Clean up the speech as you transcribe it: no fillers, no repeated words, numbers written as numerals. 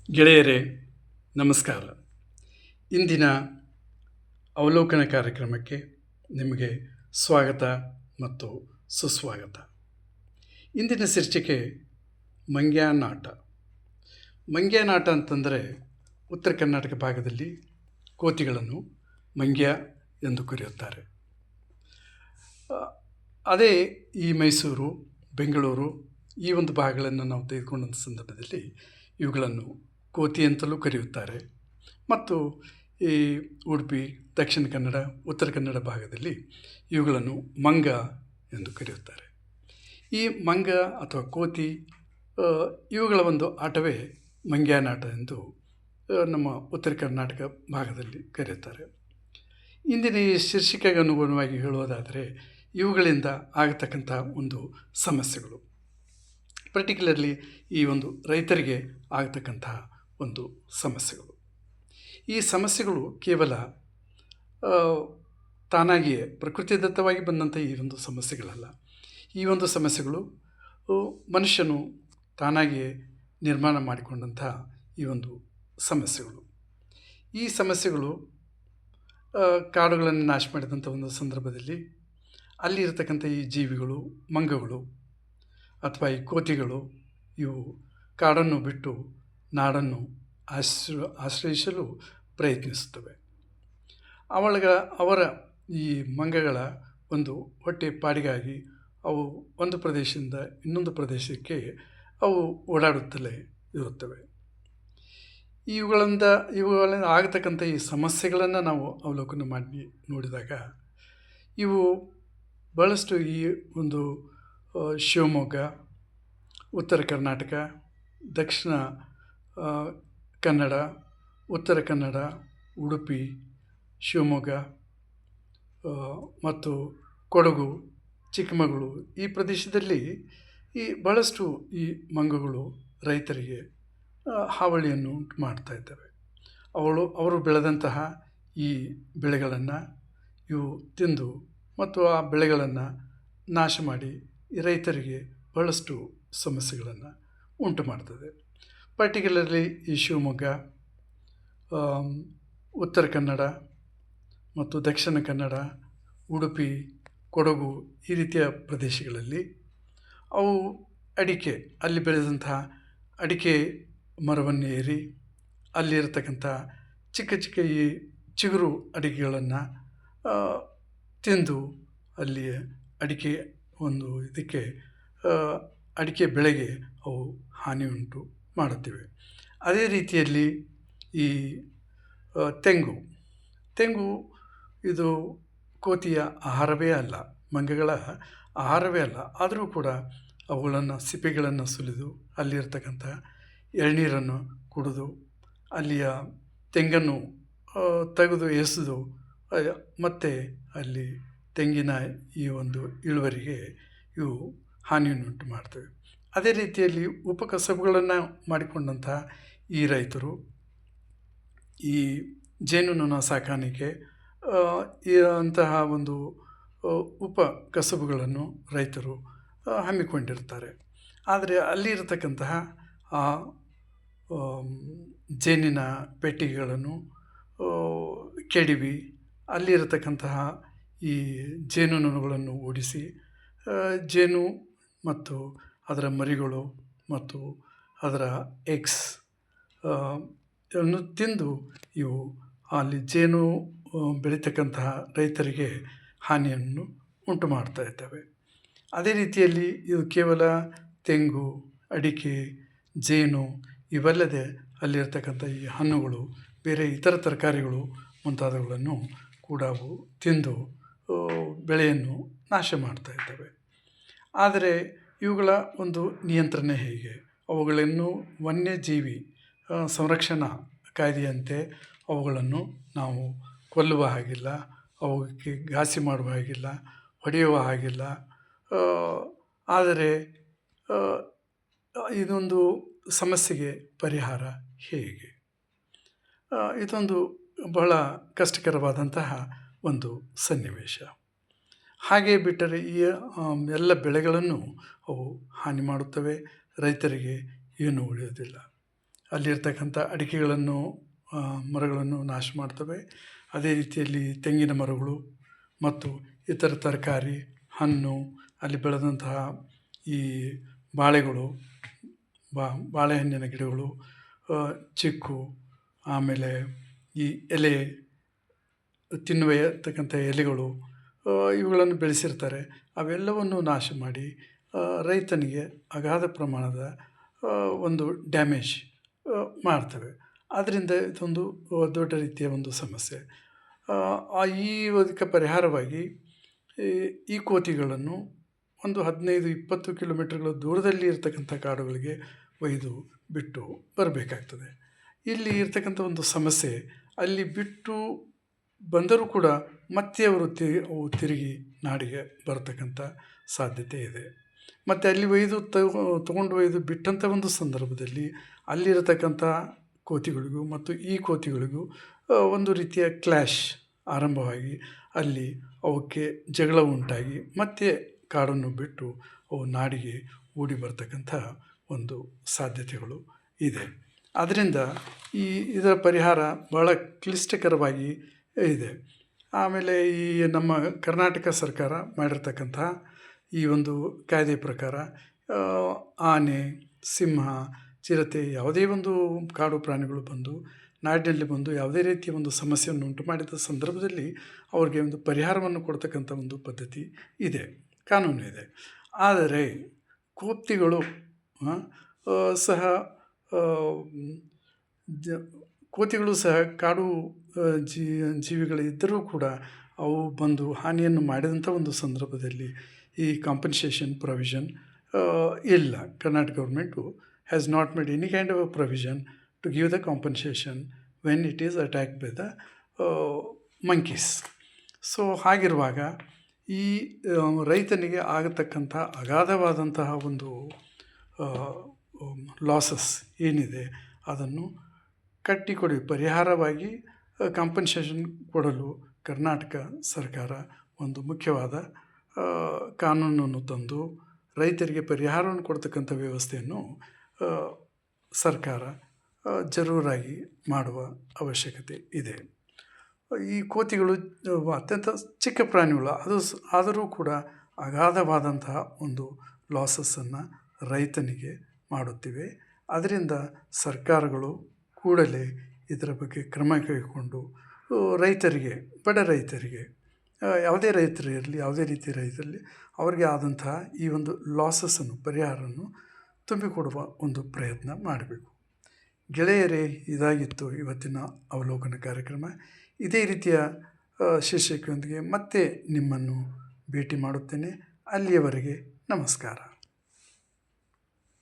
ಗೆಳೆಯರೇ, ನಮಸ್ಕಾರ. ಇಂದಿನ ಅವಲೋಕನ ಕಾರ್ಯಕ್ರಮಕ್ಕೆ ನಿಮಗೆ ಸ್ವಾಗತ ಮತ್ತು ಸುಸ್ವಾಗತ. ಇಂದಿನ ಶೀರ್ಷಿಕೆ ಮಂಗ್ಯಾನಾಟ. ಮಂಗ್ಯಾನಾಟ ಅಂತಂದರೆ ಉತ್ತರ ಕರ್ನಾಟಕ ಭಾಗದಲ್ಲಿ ಕೋತಿಗಳನ್ನು ಮಂಗ್ಯ ಎಂದು ಕರೆಯುತ್ತಾರೆ. ಅದೇ ಈ ಮೈಸೂರು, ಬೆಂಗಳೂರು ಈ ಒಂದು ಭಾಗಗಳನ್ನು ನಾವು ತೆಗೆದುಕೊಂಡಂಥ ಸಂದರ್ಭದಲ್ಲಿ ಇವುಗಳನ್ನು ಕೋತಿ ಅಂತಲೂ ಕರೆಯುತ್ತಾರೆ. ಮತ್ತು ಈ ಉಡುಪಿ, ದಕ್ಷಿಣ ಕನ್ನಡ, ಉತ್ತರ ಕನ್ನಡ ಭಾಗದಲ್ಲಿ ಇವುಗಳನ್ನು ಮಂಗ ಎಂದು ಕರೆಯುತ್ತಾರೆ. ಈ ಮಂಗ ಅಥವಾ ಕೋತಿ ಇವುಗಳ ಒಂದು ಆಟವೇ ಮಂಗ್ಯಾನಾಟ ಎಂದು ನಮ್ಮ ಉತ್ತರ ಕರ್ನಾಟಕ ಭಾಗದಲ್ಲಿ ಕರೆಯುತ್ತಾರೆ. ಇಂದಿನ ಈ ಶೀರ್ಷಿಕೆಗೆ ಅನುಗುಣವಾಗಿ ಹೇಳುವುದಾದರೆ ಇವುಗಳಿಂದ ಆಗತಕ್ಕಂಥ ಒಂದು ಸಮಸ್ಯೆಗಳು, ಪರ್ಟಿಕ್ಯುಲರ್ಲಿ ಈ ಒಂದು ರೈತರಿಗೆ ಆಗತಕ್ಕಂತಹ ಒಂದು ಸಮಸ್ಯೆಗಳು. ಈ ಸಮಸ್ಯೆಗಳು ಕೇವಲ ತಾನಾಗಿಯೇ ಪ್ರಕೃತಿದತ್ತವಾಗಿ ಬಂದಂಥ ಈ ಒಂದು ಸಮಸ್ಯೆಗಳಲ್ಲ. ಈ ಒಂದು ಸಮಸ್ಯೆಗಳು ಮನುಷ್ಯನು ತಾನಾಗಿಯೇ ನಿರ್ಮಾಣ ಮಾಡಿಕೊಂಡಂಥ ಈ ಒಂದು ಸಮಸ್ಯೆಗಳು. ಈ ಸಮಸ್ಯೆಗಳು ಕಾಡುಗಳನ್ನು ನಾಶ ಮಾಡಿದಂಥ ಒಂದು ಸಂದರ್ಭದಲ್ಲಿ ಅಲ್ಲಿ ಇರತಕ್ಕಂಥ ಈ ಜೀವಿಗಳು, ಮಂಗಗಳು ಅಥವಾ ಈ ಕೋತಿಗಳು ಇವು ಕಾಡನ್ನು ಬಿಟ್ಟು ನಾಡನ್ನು ಆಶ್ರಯಿಸಲು ಪ್ರಯತ್ನಿಸುತ್ತವೆ. ಅವರ ಈ ಮಂಗಗಳ ಒಂದು ಹೊಟ್ಟೆ ಪಾಡಿಗಾಗಿ ಅವು ಒಂದು ಪ್ರದೇಶದಿಂದ ಇನ್ನೊಂದು ಪ್ರದೇಶಕ್ಕೆ ಅವು ಓಡಾಡುತ್ತಲೇ ಇರುತ್ತವೆ. ಇವುಗಳಿಂದ ಆಗತಕ್ಕಂಥ ಈ ಸಮಸ್ಯೆಗಳನ್ನು ನಾವು ಅವಲೋಕನ ಮಾಡಿ ನೋಡಿದಾಗ ಇವು ಭಾಳಷ್ಟು ಈ ಒಂದು ಶಿವಮೊಗ್ಗ, ಉತ್ತರ ಕರ್ನಾಟಕ, ದಕ್ಷಿಣ ಕನ್ನಡ, ಉತ್ತರ ಕನ್ನಡ, ಉಡುಪಿ, ಶಿವಮೊಗ್ಗ ಮತ್ತು ಕೊಡಗು, ಚಿಕ್ಕಮಗಳೂರು ಈ ಪ್ರದೇಶದಲ್ಲಿ ಈ ಭಾಳಷ್ಟು ಈ ಮಂಗಗಳು ರೈತರಿಗೆ ಹಾವಳಿಯನ್ನು ಉಂಟು ಮಾಡ್ತಾ ಇದ್ದಾವೆ. ಅವರು ಬೆಳೆದಂತಹ ಈ ಬೆಳೆಗಳನ್ನು ಇವು ತಿಂದು ಮತ್ತು ಆ ಬೆಳೆಗಳನ್ನು ನಾಶ ಮಾಡಿ ಈ ರೈತರಿಗೆ ಭಾಳಷ್ಟು ಸಮಸ್ಯೆಗಳನ್ನು ಉಂಟು ಮಾಡ್ತದೆ. ಪರ್ಟಿಕ್ಯುಲರ್ಲಿ ಈ ಶಿವಮೊಗ್ಗ, ಉತ್ತರ ಕನ್ನಡ ಮತ್ತು ದಕ್ಷಿಣ ಕನ್ನಡ, ಉಡುಪಿ, ಕೊಡಗು ಈ ರೀತಿಯ ಪ್ರದೇಶಗಳಲ್ಲಿ ಅವು ಅಲ್ಲಿ ಬೆಳೆದಂತಹ ಅಡಿಕೆ ಮರವನ್ನು ಏರಿ ಅಲ್ಲಿರತಕ್ಕಂಥ ಚಿಕ್ಕ ಚಿಕ್ಕ ಈ ಚಿಗುರು ಅಡಿಕೆಗಳನ್ನು ತಿಂದು ಅಲ್ಲಿ ಅಡಿಕೆ ಬೆಳೆಗೆ ಅವು ಹಾನಿ ಉಂಟು ಮಾಡುತ್ತಿವೆ. ಅದೇ ರೀತಿಯಲ್ಲಿ ಈ ತೆಂಗು ಇದು ಕೋತಿಯ ಆಹಾರವೇ ಅಲ್ಲ, ಮಂಗಗಳ ಆಹಾರವೇ ಅಲ್ಲ. ಆದರೂ ಕೂಡ ಅವುಗಳನ್ನು ಸಿಪ್ಪೆಗಳನ್ನು ಸುಲಿದು ಅಲ್ಲಿರ್ತಕ್ಕಂಥ ಎಳನೀರನ್ನು ಕುಡಿದು ಅಲ್ಲಿಯ ತೆಂಗನ್ನು ತೆಗೆದು ಎಸೆದು ಮತ್ತು ಅಲ್ಲಿ ತೆಂಗಿನ ಈ ಒಂದು ಇಳುವರಿಗೆ ಇವು ಹಾನಿಯನ್ನುಂಟು ಮಾಡ್ತವೆ. ಅದೇ ರೀತಿಯಲ್ಲಿ ಉಪಕಸಬುಗಳನ್ನು ಮಾಡಿಕೊಂಡಂಥ ಈ ರೈತರು ಈ ಜೇನುನೊಣ ಸಾಕಾಣಿಕೆ ಅಂತಹ ಒಂದು ಉಪಕಸಬುಗಳನ್ನು ರೈತರು ಹಮ್ಮಿಕೊಂಡಿರ್ತಾರೆ. ಆದರೆ ಅಲ್ಲಿರತಕ್ಕಂತಹ ಆ ಜೇನಿನ ಪೆಟ್ಟಿಗೆಗಳನ್ನು ಕೆಡವಿ ಅಲ್ಲಿರತಕ್ಕಂತಹ ಈ ಜೇನುನೊಣಗಳನ್ನು ಓಡಿಸಿ ಜೇನು ಮತ್ತು ಅದರ ಮರಿಗಳು ಮತ್ತು ಅದರ ಎಗ್ಸ್ ಅನ್ನು ತಿಂದು ಇವು ಅಲ್ಲಿ ಜೇನು ಬೆಳೀತಕ್ಕಂತಹ ರೈತರಿಗೆ ಹಾನಿಯನ್ನು ಉಂಟು ಮಾಡ್ತಾ ಇರ್ತವೆ. ಅದೇ ರೀತಿಯಲ್ಲಿ ಇದು ಕೇವಲ ತೆಂಗು, ಅಡಿಕೆ, ಜೇನು ಇವಲ್ಲದೆ ಅಲ್ಲಿರ್ತಕ್ಕಂಥ ಈ ಹಣ್ಣುಗಳು, ಬೇರೆ ಇತರ ತರಕಾರಿಗಳು ಮುಂತಾದವುಗಳನ್ನು ಕೂಡ ಅವು ತಿಂದು ಬೆಳೆಯನ್ನು ನಾಶ ಮಾಡ್ತಾ ಇರ್ತವೆ. ಆದರೆ ಇವುಗಳ ಒಂದು ನಿಯಂತ್ರಣ ಹೇಗೆ? ಅವುಗಳನ್ನು ವನ್ಯಜೀವಿ ಸಂರಕ್ಷಣಾ ಕಾಯ್ದೆಯಂತೆ ಅವುಗಳನ್ನು ನಾವು ಕೊಲ್ಲುವ ಹಾಗಿಲ್ಲ, ಅವಕ್ಕೆ ಘಾಸಿ ಮಾಡುವ ಹಾಗಿಲ್ಲ, ಹೊಡೆಯುವ ಹಾಗಿಲ್ಲ. ಆದರೆ ಇದೊಂದು ಸಮಸ್ಯೆಗೆ ಪರಿಹಾರ ಹೇಗೆ? ಇದೊಂದು ಬಹಳ ಕಷ್ಟಕರವಾದಂತಹ ಒಂದು ಸನ್ನಿವೇಶ. ಹಾಗೆ ಬಿಟ್ಟರೆ ಈ ಎಲ್ಲ ಬೆಳೆಗಳನ್ನು ಅವು ಹಾನಿ ಮಾಡುತ್ತವೆ, ರೈತರಿಗೆ ಏನೂ ಉಳಿಯೋದಿಲ್ಲ. ಅಲ್ಲಿರ್ತಕ್ಕಂಥ ಅಡಿಕೆಗಳನ್ನು ಮರಗಳನ್ನು ನಾಶ ಮಾಡ್ತವೆ. ಅದೇ ರೀತಿಯಲ್ಲಿ ತೆಂಗಿನ ಮರಗಳು ಮತ್ತು ಇತರ ತರಕಾರಿ, ಹಣ್ಣು, ಅಲ್ಲಿ ಬೆಳೆದಂತಹ ಈ ಬಾಳೆಗಳು, ಬಾಳೆಹಣ್ಣಿನ ಗಿಡಗಳು, ಚಿಕ್ಕು, ಆಮೇಲೆ ಈ ಎಲೆ ತಿನ್ನುವತಕ್ಕಂಥ ಎಲೆಗಳು, ಇವುಗಳನ್ನು ಬೆಳೆಸಿರ್ತಾರೆ. ಅವೆಲ್ಲವನ್ನು ನಾಶ ಮಾಡಿ ರೈತನಿಗೆ ಅಗಾಧ ಪ್ರಮಾಣದ ಒಂದು ಡ್ಯಾಮೇಜ್ ಮಾಡ್ತವೆ. ಆದ್ದರಿಂದ ಇದೊಂದು ದೊಡ್ಡ ರೀತಿಯ ಒಂದು ಸಮಸ್ಯೆ. ಇದಕ್ಕೆ ಪರಿಹಾರವಾಗಿ ಈ ಕೋತಿಗಳನ್ನು ಒಂದು 15-20 ಕಿಲೋಮೀಟರ್ಗಳ ದೂರದಲ್ಲಿ ಇರ್ತಕ್ಕಂಥ ಕಾಡುಗಳಿಗೆ ಒಯ್ದು ಬಿಟ್ಟು ಬರಬೇಕಾಗ್ತದೆ. ಇಲ್ಲಿ ಇರ್ತಕ್ಕಂಥ ಒಂದು ಸಮಸ್ಯೆ, ಅಲ್ಲಿ ಬಿಟ್ಟು ಬಂದರೂ ಕೂಡ ಮತ್ತೆ ಅವು ತಿರುಗಿ ನಾಡಿಗೆ ಬರತಕ್ಕಂಥ ಸಾಧ್ಯತೆ ಇದೆ. ಮತ್ತು ಅಲ್ಲಿ ತಗೊಂಡು ಒಯ್ದು ಬಿಟ್ಟಂಥ ಒಂದು ಸಂದರ್ಭದಲ್ಲಿ ಅಲ್ಲಿರತಕ್ಕಂಥ ಕೋತಿಗಳಿಗೂ ಮತ್ತು ಈ ಕೋತಿಗಳಿಗೂ ಒಂದು ರೀತಿಯ ಕ್ಲ್ಯಾಶ್ ಆರಂಭವಾಗಿ ಅಲ್ಲಿ ಅವಕ್ಕೆ ಜಗಳ ಉಂಟಾಗಿ ಮತ್ತೆ ಕಾಡನ್ನು ಬಿಟ್ಟು ಅವು ನಾಡಿಗೆ ಓಡಿ ಬರ್ತಕ್ಕಂಥ ಒಂದು ಸಾಧ್ಯತೆಗಳು ಇದೆ. ಆದ್ದರಿಂದ ಇದರ ಪರಿಹಾರ ಭಾಳ ಕ್ಲಿಷ್ಟಕರವಾಗಿ ಇದೆ. ಆಮೇಲೆ ಈ ನಮ್ಮ ಕರ್ನಾಟಕ ಸರ್ಕಾರ ಮಾಡಿರ್ತಕ್ಕಂಥ ಈ ಒಂದು ಕಾಯ್ದೆ ಪ್ರಕಾರ ಆನೆ, ಸಿಂಹ, ಚಿರತೆ ಯಾವುದೇ ಒಂದು ಕಾಡು ಪ್ರಾಣಿಗಳು ಬಂದು ನಾಡಿನಲ್ಲಿ ಬಂದು ಯಾವುದೇ ರೀತಿಯ ಒಂದು ಸಮಸ್ಯೆಯನ್ನು ಉಂಟು ಮಾಡಿದ ಸಂದರ್ಭದಲ್ಲಿ ಅವ್ರಿಗೆ ಒಂದು ಪರಿಹಾರವನ್ನು ಕೊಡ್ತಕ್ಕಂಥ ಒಂದು ಪದ್ಧತಿ ಇದೆ, ಕಾನೂನು ಇದೆ. ಆದರೆ ಕೋತಿಗಳು ಸಹ ಕೋತಿಗಳು ಸಹ ಕಾಡು ಜೀವಿಗಳಿದ್ದರೂ ಕೂಡ ಅವು ಬಂದು ಹಾನಿಯನ್ನು ಮಾಡಿದಂಥ ಒಂದು ಸಂದರ್ಭದಲ್ಲಿ ಈ ಕಾಂಪನ್ಸೇಷನ್ ಪ್ರೊವಿಷನ್ ಇಲ್ಲ. Karnataka government has not made any kind of a provision to give the compensation when it is attacked by the monkeys. So ಹಾಗಿರುವಾಗ ಈ ರೈತನಿಗೆ ಆಗತಕ್ಕಂಥ ಅಗಾಧವಾದಂತಹ ಒಂದು ಲಾಸಸ್ ಏನಿದೆ ಅದನ್ನು ಕಟ್ಟಿಕೊಡಿ ಪರಿಹಾರವಾಗಿ ಕಾಂಪನ್ಸೇಷನ್ ಕೊಡಲು ಕರ್ನಾಟಕ ಸರ್ಕಾರ ಒಂದು ಮುಖ್ಯವಾದ ಕಾನೂನನ್ನು ತಂದು ರೈತರಿಗೆ ಪರಿಹಾರವನ್ನು ಕೊಡ್ತಕ್ಕಂಥ ವ್ಯವಸ್ಥೆಯನ್ನು ಸರ್ಕಾರ ಜರೂರಾಗಿ ಮಾಡುವ ಅವಶ್ಯಕತೆ ಇದೆ. ಈ ಕೋತಿಗಳು ಅತ್ಯಂತ ಚಿಕ್ಕ ಪ್ರಾಣಿಗಳು, ಆದರೂ ಕೂಡ ಅಗಾಧವಾದಂತಹ ಒಂದು ಲಾಸಸ್ಸನ್ನು ರೈತನಿಗೆ ಮಾಡುತ್ತಿವೆ. ಅದರಿಂದ ಸರ್ಕಾರಗಳು ಕೂಡಲೇ ಇದರ ಬಗ್ಗೆ ಕ್ರಮ ಕೈಗೊಂಡು ರೈತರಿಗೆ, ಬಡ ರೈತರಿಗೆ, ಯಾವುದೇ ರೈತರು ಇರಲಿ, ಯಾವುದೇ ರೀತಿಯ ರೈತರಲ್ಲಿ ಅವರಿಗೆ ಆದಂತಹ ಈ ಒಂದು ಲಾಸಸ್ಸನ್ನು, ಪರಿಹಾರವನ್ನು ತುಂಬಿಕೊಡುವ ಒಂದು ಪ್ರಯತ್ನ ಮಾಡಬೇಕು. ಗೆಳೆಯರೇ, ಇದಾಗಿತ್ತು ಇವತ್ತಿನ ಅವಲೋಕನ ಕಾರ್ಯಕ್ರಮ. ಇದೇ ರೀತಿಯ ಶೀರ್ಷಿಕೆಯೊಂದಿಗೆ ಮತ್ತೆ ನಿಮ್ಮನ್ನು ಭೇಟಿ ಮಾಡುತ್ತೇನೆ. ಅಲ್ಲಿಯವರೆಗೆ ನಮಸ್ಕಾರ.